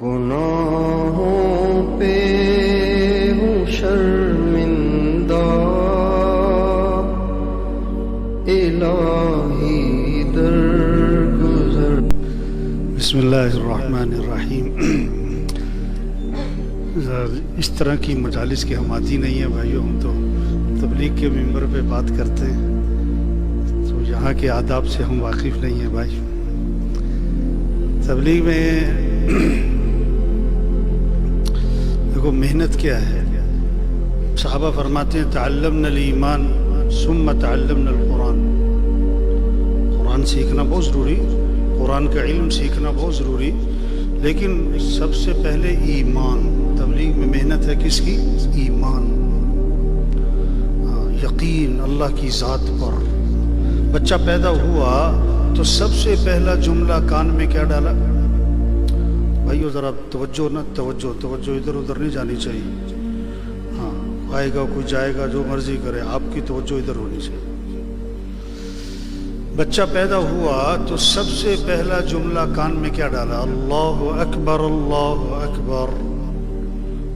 گناہوں پہ ہوں شرمندہ، الہی درگزر۔ بسم اللہ الرحمن الرحیم۔ اس طرح کی مجالس کے ہم عادی نہیں ہیں بھائیوں، ہم تو تبلیغ کے ممبر پہ بات کرتے ہیں، تو یہاں کے آداب سے ہم واقف نہیں ہیں بھائی۔ تبلیغ میں دیکھو محنت کیا ہے۔ صحابہ فرماتے ہیں تعلمنا الایمان ثم تعلمنا القرآن۔ قرآن سیکھنا بہت ضروری، قرآن کا علم سیکھنا بہت ضروری، لیکن سب سے پہلے ایمان۔ تبلیغ میں محنت ہے کس کی؟ ایمان، یقین اللہ کی ذات پر۔ بچہ پیدا ہوا تو سب سے پہلا جملہ کان میں کیا ڈالا؟ بھائیو ذرا توجہ نہ، توجہ ادھر ادھر نہیں جانی چاہیے۔ ہاں، آئے گا کوئی جائے گا جو مرضی کرے، آپ کی توجہ ادھر ہونی چاہیے۔ بچہ پیدا ہوا تو سب سے پہلا جملہ کان میں کیا ڈالا؟ اللہ اکبر، اللہ اکبر۔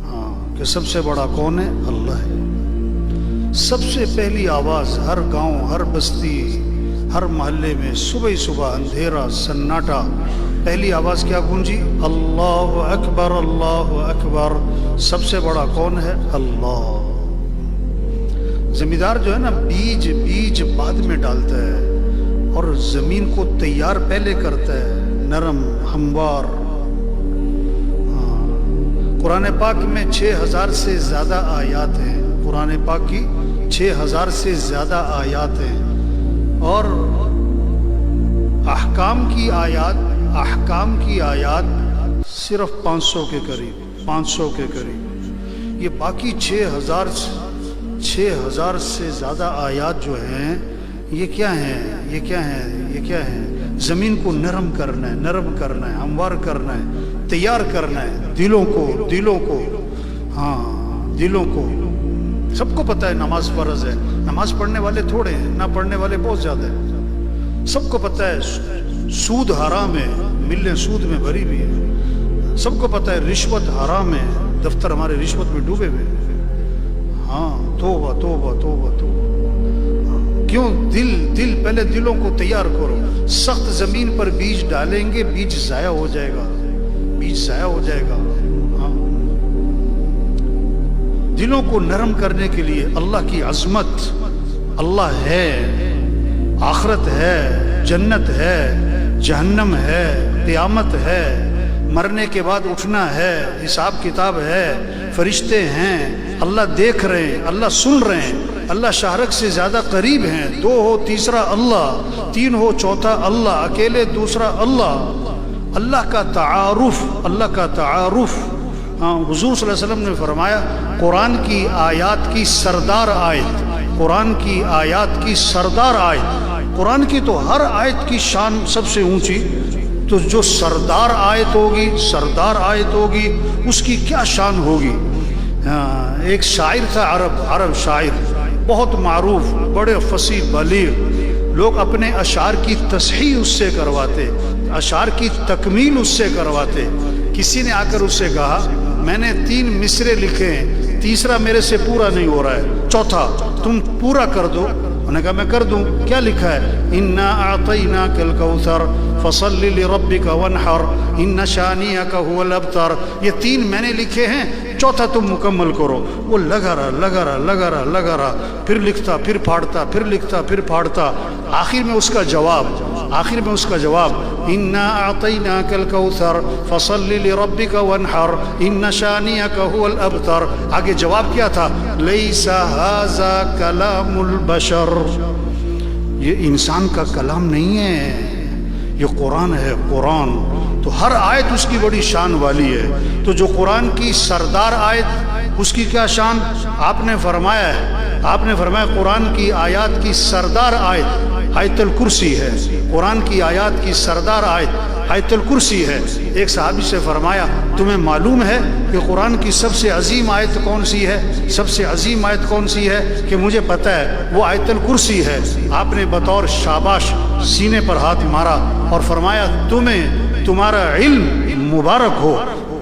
ہاں، کہ سب سے بڑا کون ہے؟ اللہ ہے۔ سب سے پہلی آواز ہر گاؤں، ہر بستی، ہر محلے میں صبح صبح اندھیرا سناٹا، پہلی آواز کیا گونجی؟ اللہ اکبر، اللہ اکبر۔ سب سے بڑا کون ہے؟ اللہ۔ زمیندار جو ہے نا، بیج بعد میں ڈالتا ہے اور زمین کو تیار پہلے کرتا ہے، نرم ہموار۔ قرآن پاک میں 6000 سے زیادہ آیات ہیں، قرآن پاک کی 6000 سے زیادہ آیات ہیں، اور احکام کی آیات صرف 500 کے قریب۔ یہ باقی 6000 سے زیادہ آیات جو ہیں، یہ کیا ہیں؟ زمین کو نرم کرنا ہے، ہموار کرنا ہے، تیار کرنا ہے دلوں کو۔ ہاں، دلوں کو۔ سب کو پتہ ہے نماز فرض ہے، نماز پڑھنے والے تھوڑے ہیں، نہ پڑھنے والے بہت زیادہ ہیں۔ سب کو پتہ ہے سود حرام ہے، ملیں سود میں بھری بھی ہے۔ سب کو پتہ ہے رشوت حرام ہے، دفتر ہمارے رشوت میں ڈوبے ہوئے ہیں۔ ہاں، توبہ توبہ توبہ توبہ۔ کیوں؟ دل پہلے دلوں کو تیار کرو۔ سخت زمین پر بیج ڈالیں گے، بیج ضائع ہو جائے گا۔ ہاں، دلوں کو نرم کرنے کے لیے اللہ کی عظمت، اللہ ہے، آخرت ہے، جنت ہے، جہنم ہے، قیامت ہے، مرنے کے بعد اٹھنا ہے، حساب کتاب ہے، فرشتے ہیں، اللہ دیکھ رہے ہیں، اللہ سن رہے ہیں، اللہ شہرک سے زیادہ قریب ہیں۔ 2 ہو تیسرا اللہ، 3 ہو چوتھا اللہ، اکیلے دوسرا اللہ۔ اللہ کا تعارف۔ ہاں، حضور صلی اللہ علیہ وسلم نے فرمایا قرآن کی آیات کی سردار آیت، قرآن کی تو ہر آیت کی شان سب سے اونچی، تو جو سردار آیت ہوگی اس کی کیا شان ہوگی۔ ایک شاعر تھا، عرب شاعر بہت معروف، بڑے فصیح بلیغ، لوگ اپنے اشعار کی تصحیح اس سے کرواتے، اشعار کی تکمیل اس سے کرواتے۔ کسی نے آ کر اس سے کہا میں نے 3 مصرے لکھے ہیں، تیسرا میرے سے پورا نہیں ہو رہا ہے، چوتھا تم پورا کر دو۔ انہوں نے کہا میں کر دوں۔ کیا لکھا ہے؟ انا اعطیناک الکوثر فصل لربک وانحر ان شانئک هو الابتر۔ یہ 3 میں نے لکھے ہیں، چوتھا تم مکمل کرو۔ وہ لگا رہا، پھر لکھتا، پھر پھاڑتا، پھر لکھتا، پھر پھاڑتا۔ آخر میں اس کا جواب انا اعطیناک الکوثر فصل لربک وانحر ان شانئک هو الابتر۔ آگے جواب کیا تھا؟ لیس ھذا کلام البشر۔ یہ انسان کا کلام نہیں ہے، یہ قرآن ہے، قرآن۔ تو ہر آیت اس کی بڑی شان والی ہے۔ تو جو قرآن کی سردار آیت، اس کی کیا شان؟ آپ نے فرمایا قرآن کی آیات کی سردار آیت الکرسی ہے۔ قرآن کی آیات کی سردار آیت الکرسی ہے۔ ایک صحابی سے فرمایا تمہیں معلوم ہے کہ قرآن کی سب سے عظیم آیت کون سی ہے؟ کہ مجھے پتہ ہے، وہ آیت الکرسی ہے۔ آپ نے بطور شاباش سینے پر ہاتھ مارا اور فرمایا تمہارا علم مبارک ہو،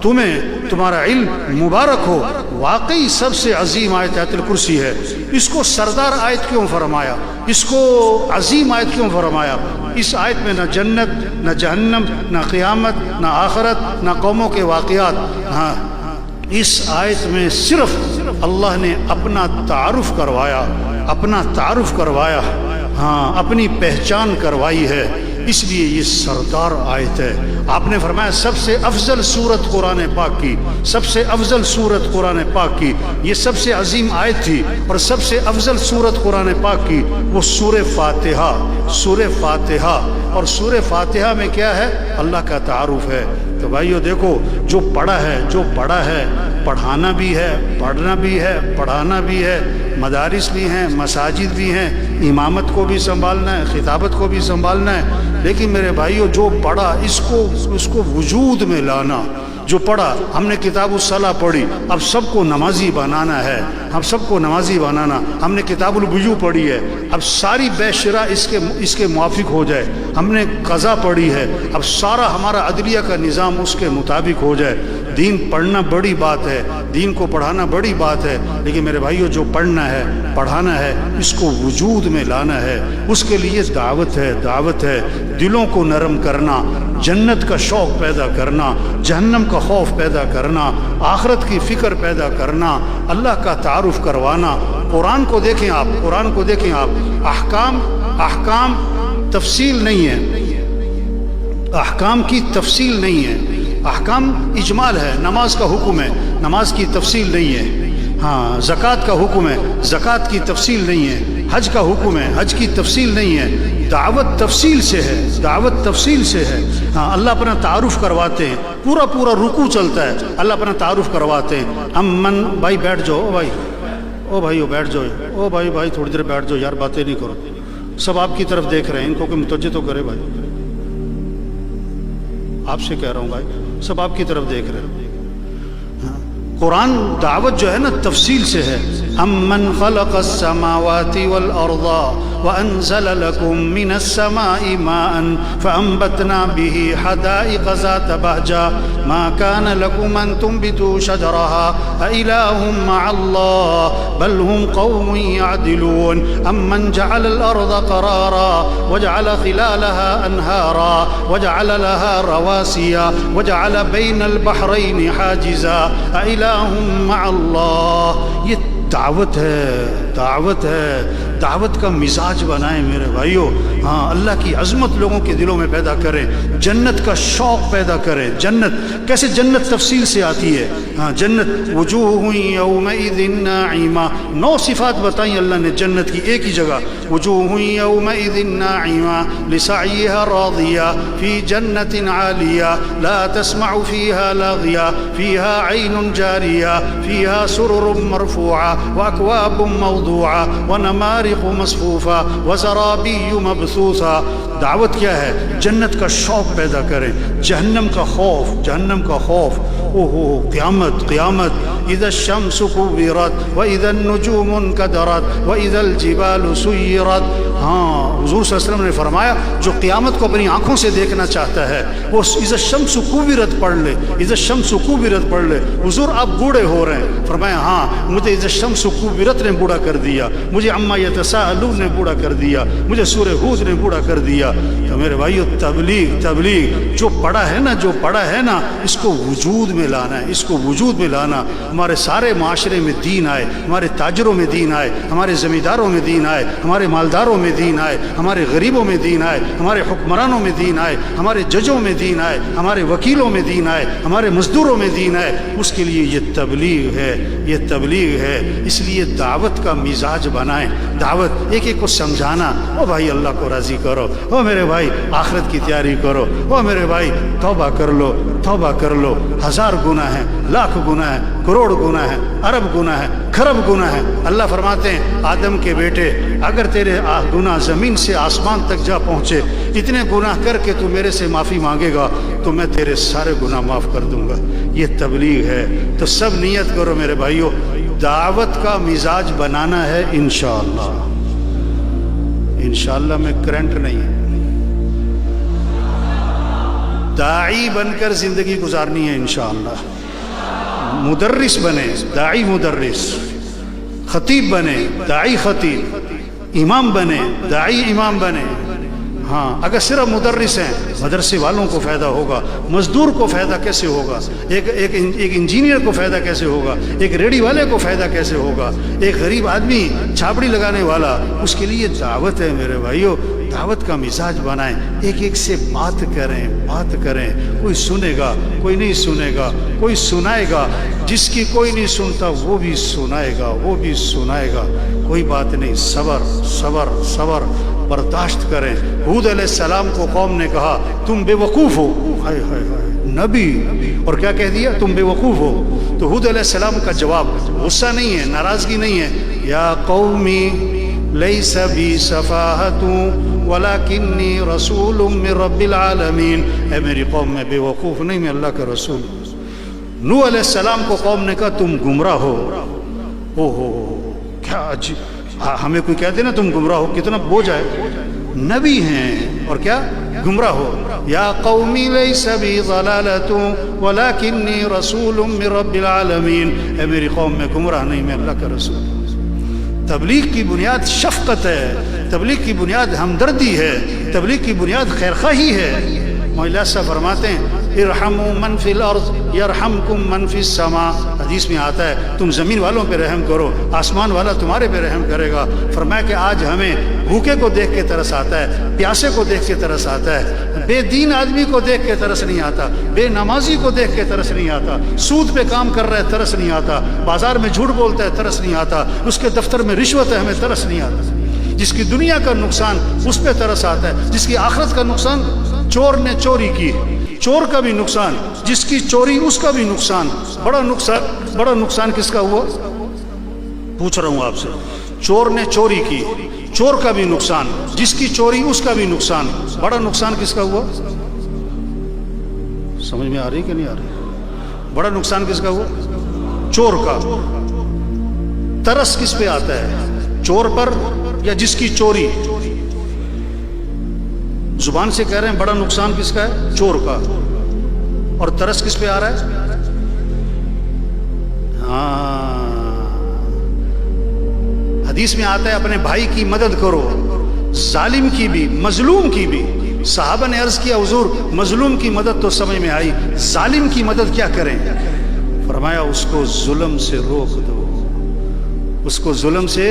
تمہیں تمہارا علم مبارک ہو. واقعی سب سے عظیم آیت آیت الکرسی ہے. اس کو سردار آیت کیوں فرمایا؟ اس کو عظیم آیت کیوں فرمایا؟ اس آیت میں نہ جنت، نہ جہنم، نہ قیامت، نہ آخرت، نہ قوموں کے واقعات. ہاں، اس آیت میں صرف اللہ نے اپنا تعارف کروایا، اپنا تعارف کروایا، ہاں، اپنی پہچان کروائی ہے. اس لیے یہ سردار آیت ہے. آپ نے فرمایا سب سے افضل سورت قرآن پاک کی، سب سے افضل سورت قرآن پاک کی، یہ سب سے عظیم آیت تھی. اور سب سے افضل سورت قرآن پاک کی وہ سورہ فاتحہ، سورہ فاتحہ. اور سورہ فاتحہ میں کیا ہے؟ اللہ کا تعارف ہے. تو بھائیو دیکھو، جو پڑھا ہے، جو پڑھا ہے، پڑھانا بھی ہے، پڑھنا بھی ہے، پڑھانا بھی ہے، مدارس بھی ہیں، مساجد بھی ہیں، امامت کو بھی سنبھالنا ہے، خطابت کو بھی سنبھالنا ہے. لیکن میرے بھائیو جو پڑھا اس کو وجود میں لانا. جو پڑھا، ہم نے کتاب الصلاۃ پڑھی، اب سب کو نمازی بنانا ہے، ہم سب کو نمازی بنانا. ہم نے کتاب الوضو پڑھی ہے، اب ساری بے شرع اس کے موافق ہو جائے. ہم نے قضا پڑھی ہے، اب سارا ہمارا عدلیہ کا نظام اس کے مطابق ہو جائے. دین پڑھنا بڑی بات ہے، دین کو پڑھانا بڑی بات ہے. لیکن میرے بھائیو جو پڑھنا ہے، پڑھانا ہے، اس کو وجود میں لانا ہے. اس کے لیے دعوت ہے، دعوت ہے. دلوں کو نرم کرنا، جنت کا شوق پیدا کرنا، جہنم کا خوف پیدا کرنا، آخرت کی فکر پیدا کرنا، اللہ کا تعارف کروانا. قرآن کو دیکھیں آپ، قرآن کو دیکھیں آپ. احکام تفصیل نہیں ہے، احکام کی تفصیل نہیں ہے. احکام اجمال ہے. نماز کا حکم ہے، نماز کی تفصیل نہیں ہے. ہاں، زکوٰۃ کا حکم ہے، زکوٰۃ کی تفصیل نہیں ہے. حج کا حکم ہے، حج کی تفصیل نہیں ہے. دعوت تفصیل سے ہے، دعوت تفصیل سے ہے. ہاں، اللہ اپنا تعارف کرواتے ہیں. پورا پورا رکوع چلتا ہے، اللہ اپنا تعارف کرواتے ہیں. امن بھائی بیٹھ جاؤ، بھائی او بھائی بیٹھ جاؤ، او بھائی تھوڑی دیر بیٹھ جاؤ یار، باتیں نہیں کرو. سب آپ کی طرف دیکھ رہے ہیں، ان کو کوئی متوجہ تو کرے بھائی. آپ سے کہہ رہا ہوں بھائی، سب آپ کی طرف دیکھ رہے ہیں. قرآن دعوت جو ہے نا تفصیل سے ہے. امن خلق السماوات والارض وانزل لكم من السماء ماء فانبتنا به حدائق ذات بهجة ما كان لكم ان تنبتوا شجرها أإله مع الله بل هم قوم يعدلون. امن جعل الارض قرارا وجعل خلالها انهارا وجعل لها رواسي وجعل بين البحرين حاجزا أإله مع الله. یہ دعوت ہے، دعوت ہے. دعوت کا مزاج بنائیں میرے بھائیوں. ہاں، اللہ کی عظمت لوگوں کے دلوں میں پیدا کریں، جنت کا شوق پیدا کریں. جنت کیسے؟ جنت تفصیل سے آتی ہے. ہاں، جنت وجوہ یومئذ ناعمہ. 9 صفات بتائیں اللہ نے جنت کی ایک ہی جگہ. وجوہ یومئذ ناعمہ لسعیہا راضیہ فی جنت عالیہ لا تسمع فیہا لاغیہ فیہا عین جاریہ فیہا سرر مرفوعہ واکواب موضوعہ ونمارق مصفوفہ وزرابی مبثوثہ. دعوت کیا ہے؟ جنت کا شوق پیدا کریں. جہنم کا خوف، جہنم کا خوف. اوہو، قیامت، قیامت. اذا الشمس كورت واذا النجوم انكدرت واذا الجبال سيرت. ہاں، حضور صلی اللہ علیہ وسلم نے فرمایا جو قیامت کو اپنی آنکھوں سے دیکھنا چاہتا ہے وہ اذا الشمس كورت پڑھ لے، اذا الشمس كورت پڑھ لے. حضور آپ بوڑھے ہو رہے ہیں، فرمایا ہاں مجھے اذا الشمس كورت نے بوڑھا کر دیا، مجھے عما یتساءلون نے بوڑھا کر دیا، مجھے سورہ ہود نے بوڑھا کر دیا. تو میرے بھائیو تبلیغ جو پڑھا ہے نا، جو پڑھا ہے نا، اس کو وجود میں لانا ہے، اس کو وجود میں لانا. ہمارے سارے معاشرے میں دین آئے، ہمارے تاجروں میں دین آئے، ہمارے زمینداروں میں دین آئے، ہمارے مالداروں میں دین آئے، ہمارے غریبوں میں دین آئے، ہمارے حکمرانوں میں دین آئے، ہمارے ججوں میں دین آئے، ہمارے وکیلوں میں دین آئے، ہمارے مزدوروں میں دین آئے. اس کے لیے یہ تبلیغ ہے، یہ تبلیغ ہے. اس لیے دعوت کا مزاج بنائیں. دعوت ایک ایک کو سمجھانا. او بھائی اللہ کو راضی کرو، او میرے بھائی آخرت کی تیاری کرو، او میرے بھائی توبہ کر لو، توبہ کر لو. 1000 گناہ ہیں، لاکھ گناہ ہیں، کروڑ گناہ ہیں، ارب گناہ ہیں، کھرب گناہ ہیں. اللہ فرماتے ہیں آدم کے بیٹے اگر تیرے گناہ زمین سے آسمان تک جا پہنچے، اتنے گناہ کر کے تو میرے سے معافی مانگے گا تو میں تیرے سارے گناہ معاف کر دوں گا. یہ تبلیغ ہے. تو سب نیت کرو میرے بھائیوں، دعوت کا مزاج بنانا ہے انشاءاللہ. انشاءاللہ میں کرنٹ نہیں ہے. داعی بن کر زندگی گزارنی ہے انشاءاللہ. مدرس بنے، داعی مدرس. خطیب بنے، داعی خطیب. امام بنے، داعی امام بنے. ہاں اگر صرف مدرس ہیں مدرسے والوں کو فائدہ ہوگا، مزدور کو فائدہ کیسے ہوگا، ایک انجینئر کو فائدہ کیسے ہوگا، ایک ریڑھی والے کو فائدہ کیسے ہوگا، ایک غریب آدمی چھاپڑی لگانے والا، اس کے لیے دعوت ہے میرے بھائیو. دعوت کا مزاج بنائیں، ایک ایک سے بات کریں. کوئی سنے گا، کوئی نہیں سنے گا، کوئی سنائے گا. جس کی کوئی نہیں سنتا وہ بھی سنائے گا. کوئی بات نہیں، صبر برداشت کریں. ہود علیہ السلام کو قوم نے کہا تم بے وقوف ہو. ہائے ہائے ہائے نبی، اور کیا کہہ دیا؟ تم بے وقوف ہو. تو ہود علیہ السلام کا جواب غصہ نہیں ہے، ناراضگی نہیں ہے. یا قومی لیس بی صفاحت ولکنی رسول من رب العالمین. اے میری قوم، میں بے وقوف نہیں، میں اللہ کا رسول. نوح علیہ السلام کو قوم نے کہا تم گمراہ ہو. اوہو کیا عجیب، ہمیں کوئی کہتے نا تم گمراہ ہو، کتنا بوجھ ہے. نبی ہیں اور کیا گمراہ ہو. یا قومی لیس بی ضلالۃ ولکنی رسول من رب العالمین. اے میری قوم، میں گمراہ نہیں، میں اللہ کا رسول. تبلیغ کی بنیاد شفقت ہے، تبلیغ کی بنیاد ہمدردی ہے، تبلیغ کی بنیاد خیرخواہی ہے. مولا صاحب فرماتے ہیں ارحموا من فی الارض یرحمکم من فی السماء. حدیث میں آتا ہے تم زمین والوں پہ رحم کرو، آسمان والا تمہارے پہ رحم کرے گا. فرمایا کہ آج ہمیں بھوکے کو دیکھ کے ترس آتا ہے، پیاسے کو دیکھ کے ترس آتا ہے، بے دین آدمی کو دیکھ کے ترس نہیں آتا، بے نمازی کو دیکھ کے ترس نہیں آتا، سود پہ کام کر رہا ہے ترس نہیں آتا، بازار میں جھوٹ بولتا ہے ترس نہیں آتا، اس کے دفتر میں رشوت ہے ہمیں ترس نہیں آتا. جس کی دنیا کا نقصان اس پہ ترس آتا ہے، جس کی آخرت کا نقصان چور نے چوری کی، چور کا بھی نقصان، جس کی چوری اس کا بھی نقصان. بڑا نقصان کس کا ہوا؟ پوچھ رہا ہوں آپ سے. چور نے چوری کی، چور کا بھی نقصان، جس کی چوری اس کا بھی نقصان. بڑا نقصان کس کا ہوا؟ سمجھ میں آ رہی کہ نہیں آ رہی؟ بڑا نقصان کس کا ہوا؟ چور کا. ترس کس پہ آتا ہے؟ چور پر یا جس کی چوری؟ زبان سے کہہ رہے ہیں بڑا نقصان کس کا ہے؟ چور کا. اور ترس کس پہ آ رہا ہے؟ ہاں حدیث میں آتا ہے اپنے بھائی کی مدد کرو، ظالم کی بھی مظلوم کی بھی. صحابہ نے عرض کیا حضور مظلوم کی مدد تو سمجھ میں آئی، ظالم کی مدد کیا کریں؟ فرمایا اس کو ظلم سے روک دو، اس کو ظلم سے.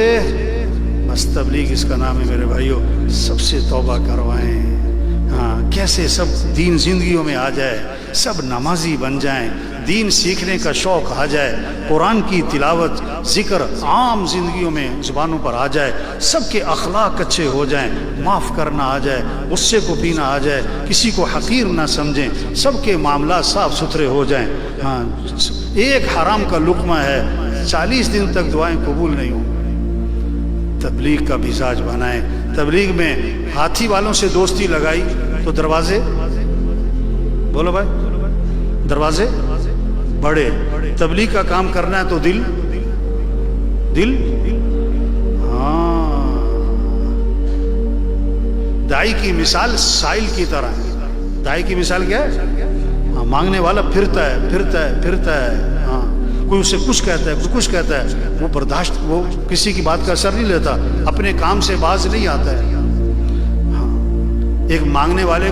بس تبلیغ اس کا نام ہے میرے بھائیوں. سب سے توبہ کروائیں. ہاں کیسے سب دین زندگیوں میں آ جائے، سب نمازی بن جائیں، دین سیکھنے کا شوق آ جائے، قرآن کی تلاوت ذکر عام زندگیوں میں زبانوں پر آ جائے، سب کے اخلاق اچھے ہو جائیں، معاف کرنا آ جائے، غصے کو پینا آ جائے، کسی کو حقیر نہ سمجھیں، سب کے معاملات صاف ستھرے ہو جائیں. ہاں ایک حرام کا لقمہ ہے 40 دن تک دعائیں قبول نہیں ہوں. تبلیغ کا مزاج بنائیں. تبلیغ میں ہاتھی والوں سے دوستی لگائی تو دروازے، بولو بھائی، دروازے بڑے. تبلیغ کا کام کرنا ہے تو دل ہاں. دائی کی مثال سائل کی طرح ہے. دائی کی مثال کیا ہے؟ ہاں مانگنے والا پھرتا ہے. ہاں کوئی اسے کچھ کہتا ہے، کوئی کچھ کہتا ہے، وہ برداشت، وہ کسی کی بات کا اثر نہیں لیتا، اپنے کام سے باز نہیں آتا ہے. ہاں ایک مانگنے والے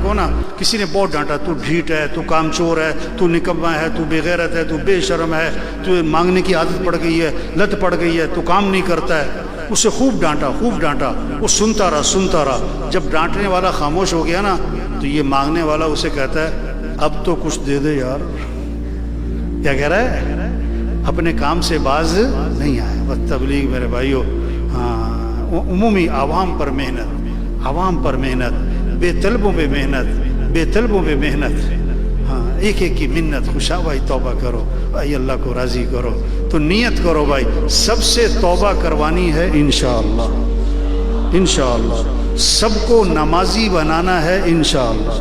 کو نا کسی نے بہت ڈانٹا، تو ڈھیٹ ہے، تو کام چور ہے، تو نکما ہے، تو بے غیرت ہے، تو بے شرم ہے، تو مانگنے کی عادت پڑ گئی ہے، لت پڑ گئی ہے، تو کام نہیں کرتا ہے. اسے خوب ڈانٹا. وہ سنتا رہا. جب ڈانٹنے والا خاموش ہو گیا نا تو یہ مانگنے والا اسے کہتا ہے اب تو کچھ دے دے یار. کیا کہہ رہا ہے؟ اپنے کام سے باز نہیں آیا. بس تبلیغ میرے بھائیو، ہاں عمومی عوام پر محنت، بے طلبوں پہ محنت. ہاں ایک کی منت، خوشا بھائی توبہ کرو بھائی، اللہ کو راضی کرو. تو نیت کرو بھائی سب سے توبہ کروانی ہے انشاءاللہ. سب کو نمازی بنانا ہے انشاءاللہ.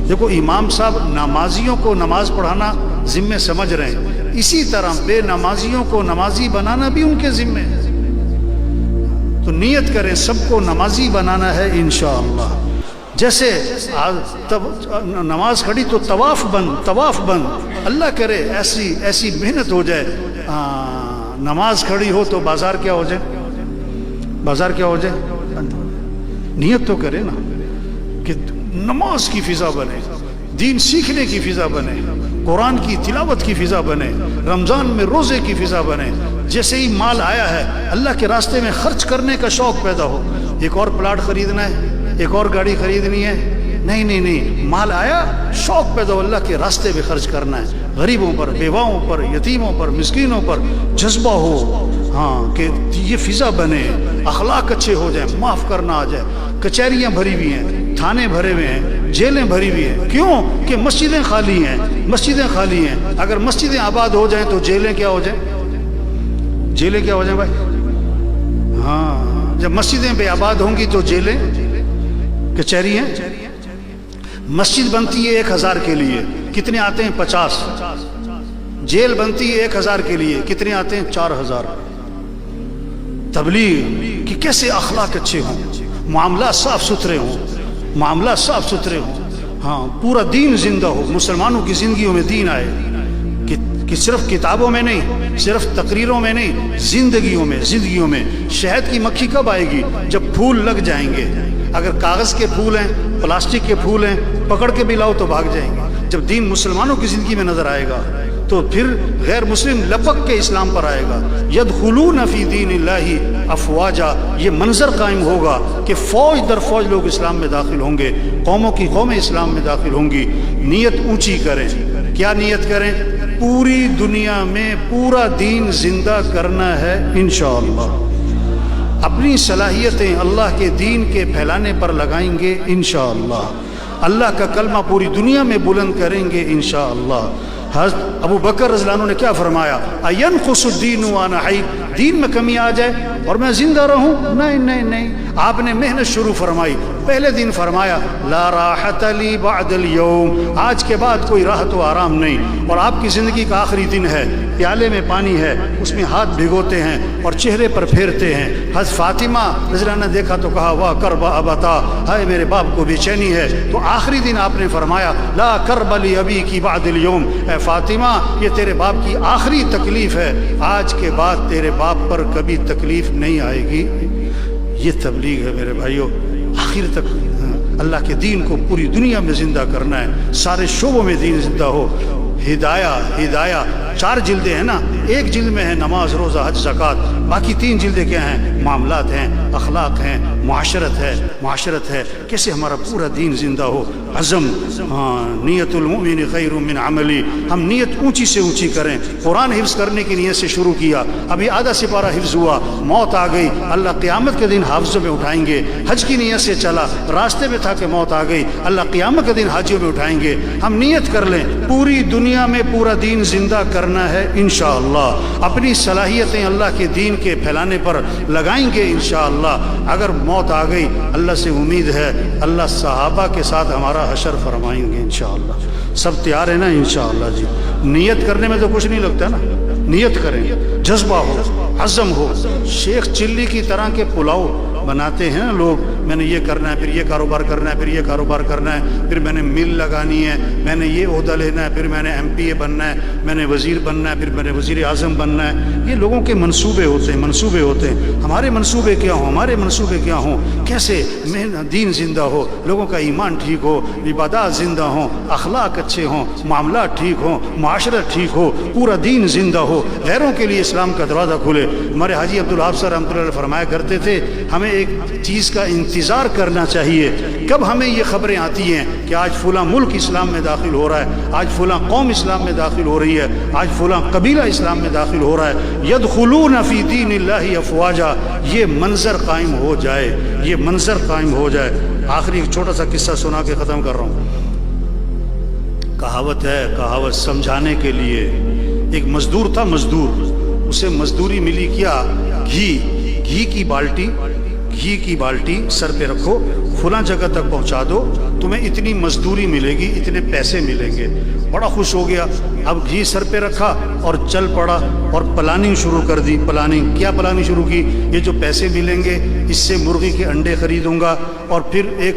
دیکھو امام صاحب نمازیوں کو نماز پڑھانا ذمہ سمجھ رہے ہیں، اسی طرح بے نمازیوں کو نمازی بنانا بھی ان کے ذمہ ہے. تو نیت کریں سب کو نمازی بنانا ہے انشاءاللہ. جیسے نماز کھڑی تو طواف بند، اللہ کرے ایسی محنت ہو جائے، نماز کھڑی ہو تو بازار کیا ہو جائے، نیت تو کرے نا کہ نماز کی فضا بنے، دین سیکھنے کی فضا بنے، قرآن کی تلاوت کی فضا بنے، رمضان میں روزے کی فضا بنے۔ جیسے ہی مال آیا ہے اللہ کے راستے میں خرچ کرنے کا شوق پیدا ہو، ایک اور پلاٹ خریدنا ہے، ایک اور گاڑی خریدنی ہے، نہیں، مال آیا شوق پیدا ہو، اللہ کے راستے میں خرچ کرنا ہے، غریبوں پر، بیواؤں پر، یتیموں پر، مسکینوں پر جذبہ ہو، ہاں کہ یہ فضا بنے، اخلاق اچھے ہو جائیں، معاف کرنا آ جائے۔ کچہریاں بھری ہوئی ہیں، تھانے بھرے ہوئے ہیں، جیلیں بھری ہوئی ہیں، کیوں کہ مسجدیں خالی ہیں۔ اگر مسجدیں آباد ہو جائیں تو جیلیں کیا ہو جائیں بھائی؟ ہاں، جب مسجدیں بے آباد ہوں گی تو جیلیں، کچہریاں، مسجد بنتی ہے 1000 کے لیے، کتنے آتے ہیں؟ 50۔ جیل بنتی ہے 1000 کے لیے، کتنے آتے ہیں؟ 4000۔ تبلیغ کہ کیسے اخلاق اچھے ہوں، معاملات صاف ستھرے ہوں، ہاں پورا دین زندہ ہو، مسلمانوں کی زندگیوں میں دین آئے، کہ صرف کتابوں میں نہیں، صرف تقریروں میں نہیں، زندگیوں میں۔ شہد کی مکھی کب آئے گی؟ جب پھول لگ جائیں گے۔ اگر کاغذ کے پھول ہیں، پلاسٹک کے پھول ہیں، پکڑ کے بھی لاؤ تو بھاگ جائیں گے۔ جب دین مسلمانوں کی زندگی میں نظر آئے گا تو پھر غیر مسلم لپک کے اسلام پر آئے گا۔ یدخلون فی دین اللہ افواجا، یہ منظر قائم ہوگا کہ فوج در فوج لوگ اسلام میں داخل ہوں گے، قوموں کی قومیں اسلام میں داخل ہوں گی۔ نیت اونچی کریں، کیا نیت کریں؟ پوری دنیا میں پورا دین زندہ کرنا ہے انشاءاللہ۔ اپنی صلاحیتیں اللہ کے دین کے پھیلانے پر لگائیں گے انشاءاللہ، اللہ کا کلمہ پوری دنیا میں بلند کریں گے انشاءاللہ۔ حضرت ابو بکر رضی اللہ عنہ نے کیا فرمایا؟ اَيَنْقُصُ الدِّينُ وَأَنَا حَيٌّ، دین میں کمی آ جائے اور میں زندہ رہوں؟ نہیں، آپ نے محنت شروع فرمائی۔ پہلے دن فرمایا لا راحت لی بعد اليوم، آج کے بعد کوئی راحت و آرام نہیں، اور آپ کی زندگی کا آخری دن ہے، پیالے میں پانی ہے، اس میں ہاتھ بھگوتے ہیں اور چہرے پر پھیرتے ہیں۔ حضرت فاطمہ رضی اللہ عنہ نے دیکھا تو کہا واہ کرب ابتا، ہائے میرے باپ کو بے چینی ہے۔ تو آخری دن آپ نے فرمایا لا کرب لی ابی کی بعد اليوم، اے فاطمہ یہ تیرے باپ کی آخری تکلیف ہے، آج کے بعد تیرے باپ پر کبھی تکلیف نہیں آئے گی۔ یہ تبلیغ ہے میرے بھائیوں، آخر تک اللہ کے دین کو پوری دنیا میں زندہ کرنا ہے، سارے شعبوں میں دین زندہ ہو۔ ہدایہ 4 جلدیں ہیں نا، ایک جلد میں ہے نماز، روزہ، حج، زکوٰۃ، باقی 3 جلدیں کیا ہیں؟ معاملات ہیں، اخلاق ہیں، معاشرت ہے، کیسے ہمارا پورا دین زندہ ہو۔ عزم، نیت المؤمن خیر من عملی، ہم نیت اونچی سے اونچی کریں۔ قرآن حفظ کرنے کی نیت سے شروع کیا، ابھی آدھا سپارہ حفظ ہوا، موت آ گئی، اللہ قیامت کے دن حافظوں میں اٹھائیں گے۔ حج کی نیت سے چلا، راستے میں تھا کہ موت آ گئی، اللہ قیامت کے دن حاجیوں میں اٹھائیں گے۔ ہم نیت کر لیں پوری دنیا میں پورا دین زندہ کرنا ہے انشاءاللہ، اپنی صلاحیتیں اللہ کے دین کے پھیلانے پر لگائیں گے انشاءاللہ۔ اگر موت آ گئی، اللہ سے امید ہے اللہ صحابہ کے ساتھ ہمارا حشر فرمائیں گے انشاءاللہ۔ سب تیار ہیں نا انشاءاللہ جی؟ نیت کرنے میں تو کچھ نہیں لگتا نا، نیت کریں، جذبہ ہو، عزم ہو۔ شیخ چلی کی طرح کے پلاؤ بناتے ہیں لوگ، میں نے یہ کرنا ہے، پھر یہ کاروبار کرنا ہے، پھر یہ کاروبار کرنا ہے، پھر میں نے مل لگانی ہے، میں نے یہ عہدہ لینا ہے، پھر میں نے ایم پی اے بننا ہے، میں نے وزیر بننا ہے، پھر میں نے وزیر اعظم بننا ہے۔ یہ لوگوں کے منصوبے ہوتے ہیں۔ ہمارے منصوبے کیا ہوں؟ کیسے دین زندہ ہو، لوگوں کا ایمان ٹھیک ہو، عبادات زندہ ہوں، اخلاق اچھے ہوں، معاملات ٹھیک ہوں، معاشرت ٹھیک ہو، پورا دین زندہ ہو، غیروں کے لیے اسلام کا دروازہ کھلے۔ ہمارے حاجی عبدالوہاب صاحب رحمۃ اللہ علیہ فرمایا کرتے تھے ہمیں ایک چیز کا انتظار کرنا چاہیے، کب ہمیں یہ خبریں آتی ہیں کہ آج فلاں ملک اسلام میں داخل ہو رہا ہے، آج فلاں قوم اسلام میں داخل ہو رہی ہے، آج فلاں قبیلہ اسلام میں داخل ہو رہا ہے۔ یدخلون فی دین اللہ افواجا، یہ منظر قائم ہو جائے۔ آخری ایک چھوٹا سا قصہ سنا کے ختم کر رہا ہوں۔ کہاوت سمجھانے کے لیے، ایک مزدور تھا، اسے مزدوری ملی کیا؟ گھی کی بالٹی سر پہ رکھو، فلاں جگہ تک پہنچا دو، تمہیں اتنی مزدوری ملے گی، اتنے پیسے ملیں گے۔ بڑا خوش ہو گیا، اب گھی سر پہ رکھا اور چل پڑا اور پلاننگ شروع کر دی۔ کیا پلاننگ شروع کی؟ یہ جو پیسے ملیں گے اس سے مرغی کے انڈے خریدوں گا، اور پھر ایک